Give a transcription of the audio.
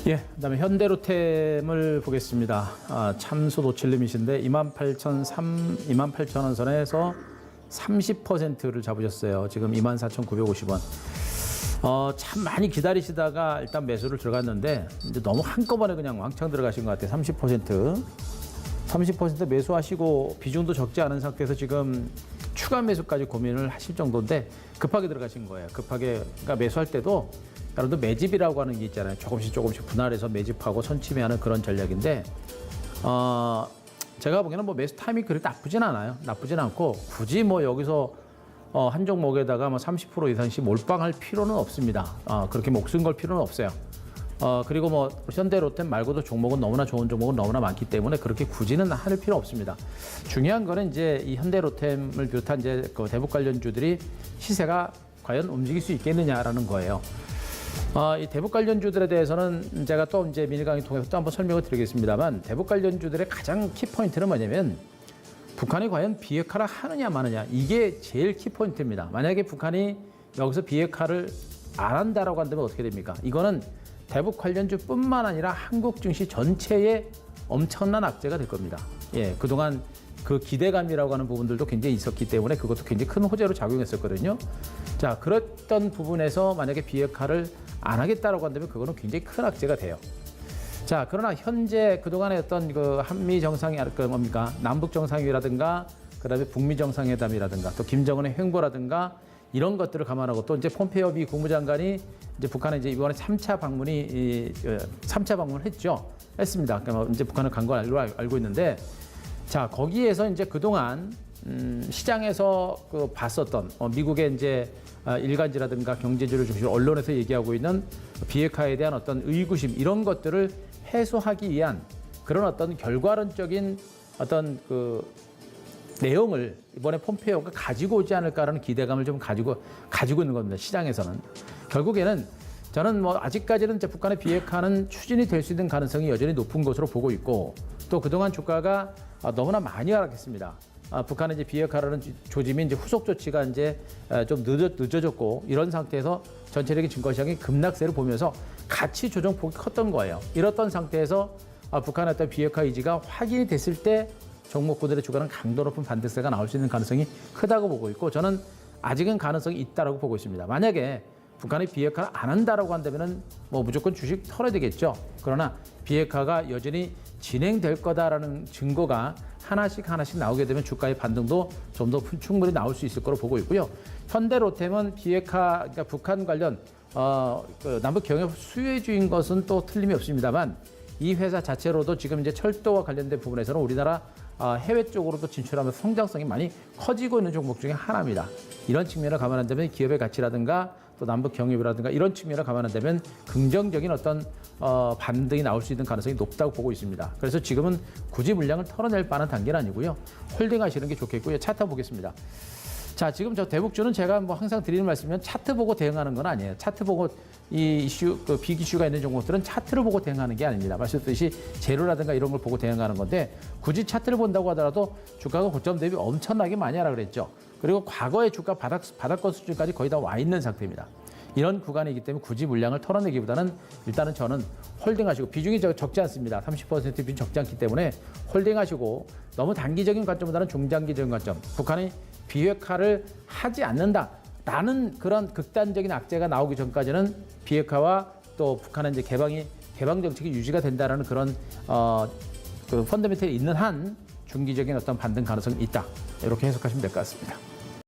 예, 그다음에 현대로템을 보겠습니다. 참수 노출 리밋인데 28,000원 선에서 30%를 잡으셨어요. 지금 24,950원. 참 많이 기다리시다가 일단 매수를 들어갔는데 이제 너무 한꺼번에 그냥 왕창 들어가신 것 같아요. 30% 매수하시고 비중도 적지 않은 상태에서 지금 추가 매수까지 고민을 하실 정도인데 급하게 들어가신 거예요. 급하게, 그러니까 매수할 때도 여러분들 매집이라고 하는 게 있잖아요. 조금씩 분할해서 매집하고 선침해하는 그런 전략인데 제가 보기에는 뭐 매수 타이밍이 그렇게 나쁘진 않아요. 나쁘진 않고 굳이 뭐 여기서 한 종목에다가 뭐 30% 이상씩 몰빵할 필요는 없습니다. 그렇게 목숨 걸 필요는 없어요. 그리고 뭐 현대로템 말고도 종목은 너무나 좋은 종목은 너무나 많기 때문에 그렇게 굳이는 할 필요 없습니다. 중요한 거는 이제 이 현대로템을 비롯한 이제 그 대북 관련주들이 시세가 과연 움직일 수 있겠느냐라는 거예요. 이 대북 관련주들에 대해서는 제가 또 이제 미니 강의 통해서 또 한번 설명을 드리겠습니다만, 대북 관련주들의 가장 키포인트는 뭐냐면 북한이 과연 비핵화를 하느냐 마느냐, 이게 제일 키포인트입니다. 만약에 북한이 여기서 비핵화를 안 한다라고 한다면 어떻게 됩니까? 이거는 대북 관련주뿐만 아니라 한국 증시 전체에 엄청난 악재가 될 겁니다. 예, 그동안 그 기대감이라고 하는 부분들도 굉장히 있었기 때문에 그것도 굉장히 큰 호재로 작용했었거든요. 자, 그랬던 부분에서 만약에 비핵화를 안 하겠다라고 한다면 그거는 굉장히 큰 악재가 돼요. 자, 그러나 현재 그동안의 어떤 그 한미 정상이 뭡니까? 남북 정상회의라든가 그다음에 북미 정상회담이라든가 또 김정은의 횡보라든가 이런 것들을 감안하고 또 이제 폼페이오 미 국무장관이 이제 북한에 이제 이번에 3차 방문을 했습니다. 그러니까 이제 북한을 간 걸 알고 있는데, 자, 거기에서 이제 그동안 시장에서 그 봤었던 미국의 이제 일간지라든가 경제지를 중심으로 언론에서 얘기하고 있는 비핵화에 대한 어떤 의구심, 이런 것들을 해소하기 위한 그런 어떤 결과론적인 어떤 그 내용을 이번에 폼페이오가 가지고 오지 않을까라는 기대감을 좀 가지고 있는 겁니다. 시장에서는. 결국에는 저는 뭐 아직까지는 이제 북한의 비핵화는 추진이 될 수 있는 가능성이 여전히 높은 것으로 보고 있고, 또 그동안 주가가 너무나 많이 하락했습니다. 북한의 이제 비핵화라는 조짐이 이제 후속 조치가 이제 좀 늦어졌고, 이런 상태에서 전체적인 증권시장이 급락세를 보면서 가치 조정폭이 컸던 거예요. 이렇던 상태에서 북한의 어떤 비핵화 의지가 확인이 됐을 때 종목구들의 주가는 강도 높은 반등세가 나올 수 있는 가능성이 크다고 보고 있고, 저는 아직은 가능성이 있다고 보고 있습니다. 만약에 북한이 비핵화를 안 한다라고 한다면은 뭐 무조건 주식 털어야 되겠죠. 그러나 비핵화가 여전히 진행될 거다라는 증거가 하나씩 나오게 되면 주가의 반등도 좀 더 충분히 나올 수 있을 거로 보고 있고요. 현대로템은 비핵화, 그러니까 북한 관련 그 남북 경협 수혜주인 것은 또 틀림이 없습니다만, 이 회사 자체로도 지금 이제 철도와 관련된 부분에서는 우리나라 해외 쪽으로도 진출하면서 성장성이 많이 커지고 있는 종목 중에 하나입니다. 이런 측면을 감안한다면 기업의 가치라든가 또 남북 경협이라든가 이런 측면을 감안한다면 긍정적인 어떤 반등이 나올 수 있는 가능성이 높다고 보고 있습니다. 그래서 지금은 굳이 물량을 털어낼 만한 단계는 아니고요. 홀딩하시는 게 좋겠고요. 차트 보겠습니다. 자, 지금 저 대북주는 제가 뭐 항상 드리는 말씀이면 차트 보고 대응하는 건 아니에요. 차트 보고 이 이슈, 그 빅 이슈가 있는 종목들은 차트를 보고 대응하는 게 아닙니다. 말씀드렸듯이 재료라든가 이런 걸 보고 대응하는 건데, 굳이 차트를 본다고 하더라도 주가가 고점 대비 엄청나게 많이 하라 그랬죠. 그리고 과거의 주가 바닥권 수준까지 거의 다 와 있는 상태입니다. 이런 구간이기 때문에 굳이 물량을 털어내기보다는 일단은 저는 홀딩하시고, 비중이 적지 않습니다. 30% 비중 적지 않기 때문에 홀딩하시고, 너무 단기적인 관점보다는 중장기적인 관점, 북한이 비핵화를 하지 않는다라는 그런 극단적인 악재가 나오기 전까지는 비핵화와 또 북한의 이제 개방 정책이 유지가 된다라는 그런 그 펀더멘털이 있는 한 중기적인 어떤 반등 가능성이 있다, 이렇게 해석하시면 될 것 같습니다.